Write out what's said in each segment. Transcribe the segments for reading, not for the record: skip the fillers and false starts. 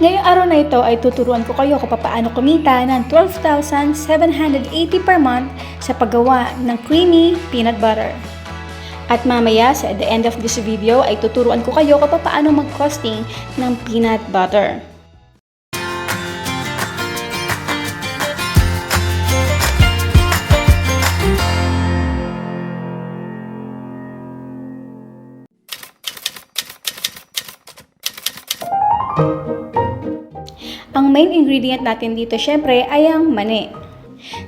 Ngayong araw na ito ay tuturuan ko kayo kung paano kumita ng 12,780 per month sa paggawa ng creamy peanut butter. At mamaya sa the end of this video ay tuturuan ko kayo kung paano mag-costing ng peanut butter. Ang main ingredient natin dito syempre ay ang mani.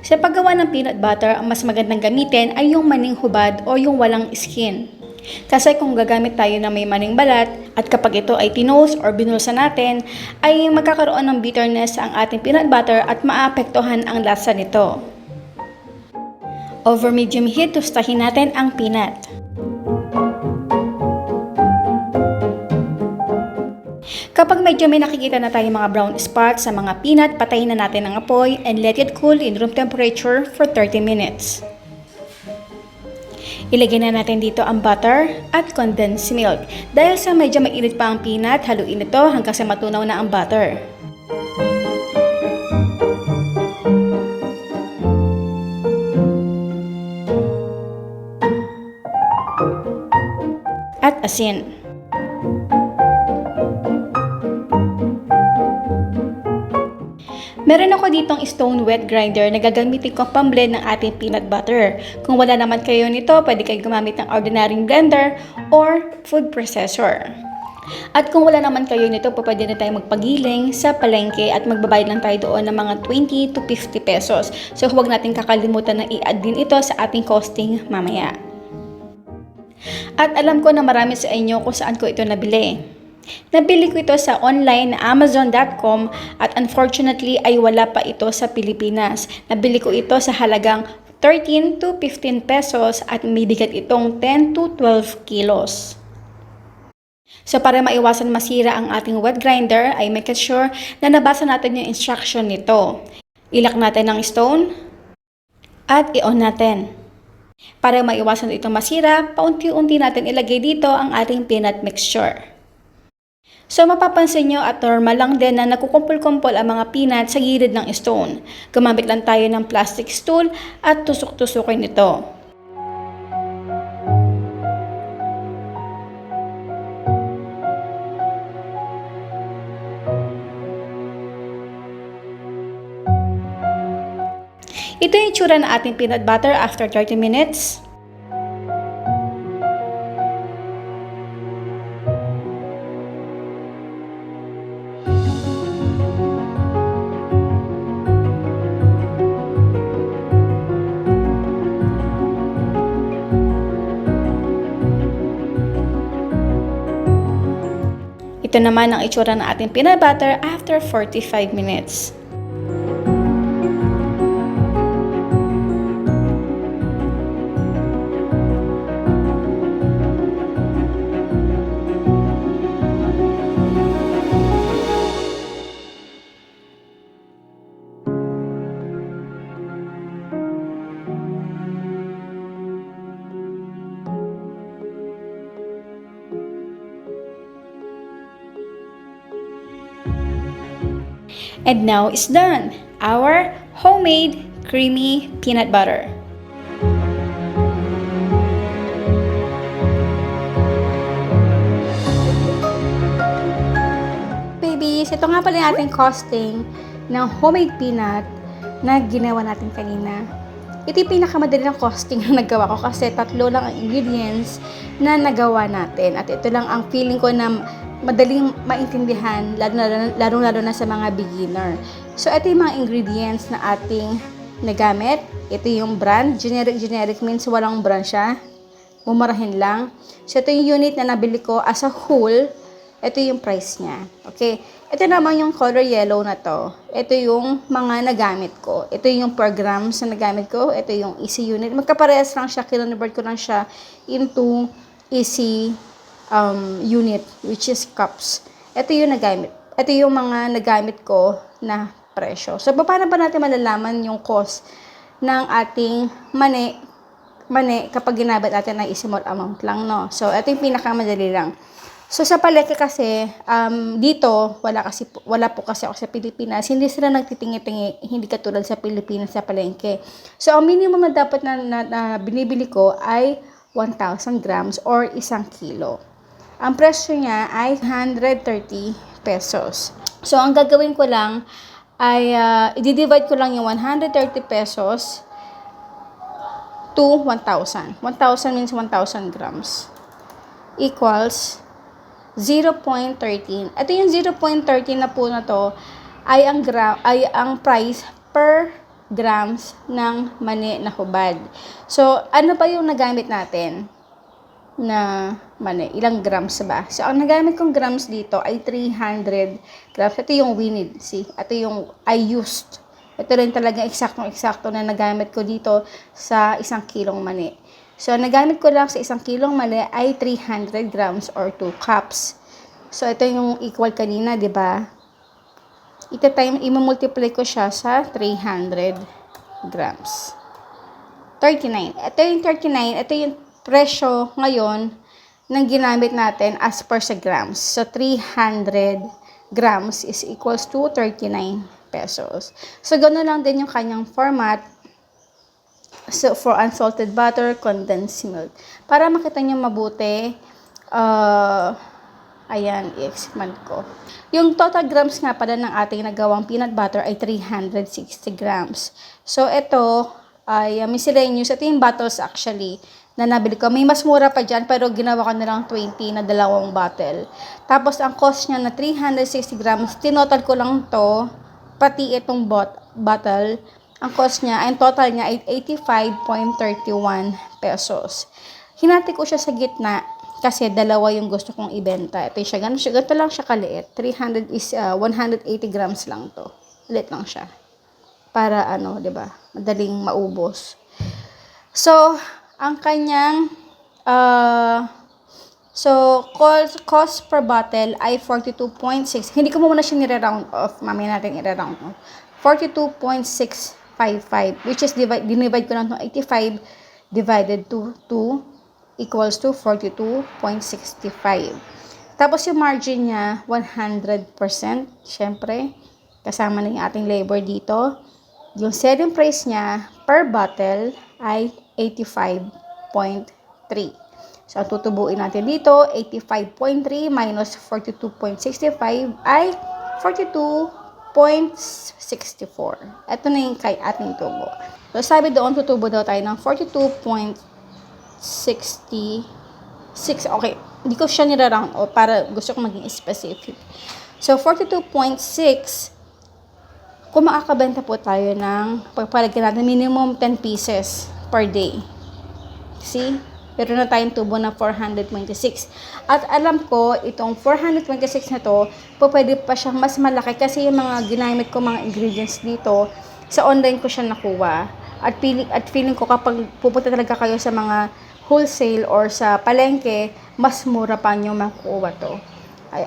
Sa paggawa ng peanut butter, ang mas magandang gamitin ay yung maning hubad o yung walang skin. Kasi kung gagamit tayo na may maning balat at kapag ito ay tinos or binulsa natin, ay magkakaroon ng bitterness ang ating peanut butter at maapektuhan ang lasa nito. Over medium heat, tustahin natin ang peanut. Kapag medyo may nakikita na tayo mga brown spots sa mga peanut, patayin na natin ang apoy and let it cool in room temperature for 30 minutes. Ilagay na natin dito ang butter at condensed milk. Dahil sa medyo mainit pa ang peanut, haluin ito hanggang sa matunaw na ang butter. At asin. Meron ako ditong stone wet grinder na gagamitin kong pamblend ng ating peanut butter. Kung wala naman kayo nito, pwede kayo gumamit ng ordinary blender or food processor. At kung wala naman kayo nito, pwede na tayo magpagiling sa palengke at magbabayad lang tayo doon ng mga 20 to 50 pesos. So huwag natin kakalimutan na i-add din ito sa ating costing mamaya. At alam ko na marami sa inyo kung saan ko ito nabili. Nabili ko ito sa online na amazon.com at unfortunately ay wala pa ito sa Pilipinas. Nabili ko ito sa halagang 13 to 15 pesos at may bigat itong 10 to 12 kilos. So para maiwasan masira ang ating wet grinder ay make sure na nabasa natin yung instruction nito. Ilak natin ng stone at i-on natin. Para maiwasan itong masira, paunti-unti natin ilagay dito ang ating peanut mixture. So mapapansin nyo at normal lang din na nakukumpol-kumpol ang mga peanut sa gilid ng stone. Gumamit lang tayo ng plastic stool at tusok-tusukin ito. Ito yung itsura ng ating peanut butter after 30 minutes. Ito naman ang itsura ng ating peanut butter after 45 minutes. And now it's done! Our homemade creamy peanut butter. Babies, ito nga pala yung ating costing ng homemade peanut na ginawa natin kanina. Ito yung pinakamadali ng costing na nagawa ko kasi 3 lang ang ingredients na nagawa natin. At ito lang ang feeling ko na madaling maintindihan, lalo na sa mga beginner. So, ito yung mga ingredients na ating nagamit. Ito yung brand. Generic means walang brand siya. Mumurahin lang. So, ito yung unit na nabili ko as a whole. Ito yung price niya. Okay? Ito naman yung color yellow na to. Ito yung mga nagamit ko. Ito yung per grams na nagamit ko. Ito yung easy unit. Magkaparehas lang siya. Kinonvert ko lang siya into easy unit, which is cups. Ito yung nagamit. Ito yung mga nagamit ko na presyo. So, paano ba natin malalaman yung cost ng ating mani kapag ginamit natin na small amount lang, no? So, ito yung pinakamadali lang. So sa palengke kasi, dito, wala po kasi ako sa Pilipinas. Hindi sila nagtitingi-tingi, hindi katulad sa Pilipinas sa palengke. So ang minimum na dapat na binibili ko ay 1,000 grams or 1 kilo. Ang presyo niya ay 130 pesos. So ang gagawin ko lang ay i-divide ko lang yung 130 pesos to 1,000. 1,000 means 1,000 grams equals 0.13. Ito yung 0.13 na po na to ay ang price per grams ng mani na hubad. So, ano ba yung nagamit natin na mani? Ilang grams ba? So, ang nagamit kong grams dito ay 300 grams. Ito yung we need. See? Ito yung I used. Ito rin talaga eksaktong-eksakto na nagamit ko dito sa 1 kilong mani. So, nagamit ko lang sa 1 kilong mali ay 300 grams or 2 cups. So, ito yung equal kanina, di ba? I-multiply ko siya sa 300 grams. 39. Ito yung 39. Ito yung presyo ngayon ng ginamit natin as per sa grams. So, 300 grams is equals to 39 pesos. So, ganoon lang din yung kanyang format. So, for unsalted butter, condensed milk. Para makita nyo mabuti, ayan, i-expand ko. Yung total grams nga pala ng ating nagawang peanut butter ay 360 grams. So, ito ay miscellaneous. Ito yung bottles actually na nabili ko. May mas mura pa dyan, pero ginawa ko na lang 20 na 2 bottle. Tapos, ang cost niya na 360 grams, tinotal ko lang to, pati itong bottle. Ang cost niya, ang total niya ay 85.31 pesos. Hinati ko siya sa gitna kasi dalawa yung gusto kong ibenta. Ito siya, ganito lang siya kaliit. 180 grams lang to. Liit lang siya. Para ano, 'di ba? Madaling maubos. So, ang kanyang cost per bottle ay 42.6. Hindi ko muna siya nire-round off. Mamaya natin i-round off. 42.655, which is divide ko lang itong 85 divided to 2 equals to 42.65. Tapos yung margin niya 100%, syempre kasama na yung ating labor dito. Yung selling price niya per bottle ay 85.3. So tutubuin natin dito, 85.3 minus 42.65 ay 42.64. Ito na yung kay ating tubo. So, sabi doon, tutubo daw tayo ng 42.66. Okay, hindi ko siya niraround o para gusto ko maging specific. So, 42.6, kung makakabenta po tayo ng pagpalagyan natin minimum 10 pieces per day. See? Pero na tayong tubo na 426. At alam ko, itong 426 na to, pwede pa siyang mas malaki kasi yung mga ginamit ko mga ingredients dito, sa online ko siya nakuha. At feeling ko kapag pupunta talaga kayo sa mga wholesale or sa palengke, mas mura pa nyo makukuha to.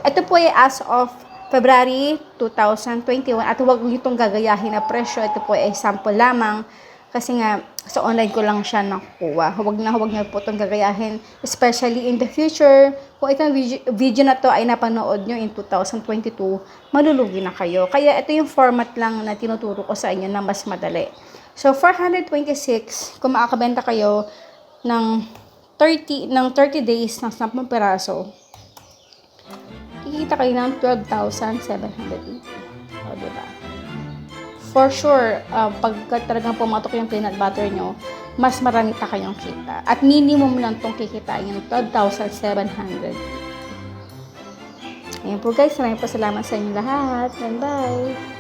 Ito po ay as of February 2021 at huwag nitong gagayahin na presyo. Ito po ay sample lamang. Kasi nga, sa online ko lang siya nakuha. Huwag na po itong gagayahin. Especially in the future, kung itong video na to ay napanood nyo in 2022, malulugi na kayo. Kaya ito yung format lang na tinuturo ko sa inyo na mas madali. So, 426, kung makakabenta kayo ng 30 days ng 10 peraso, kikita kayo ng 12,780. O, diba? For sure, pagka talagang pumatok yung peanut butter nyo, mas marami pa kayong kita. At minimum lang itong kikitain yung 12,700. Ayan po guys, maraming po salamat sa inyo lahat. And bye!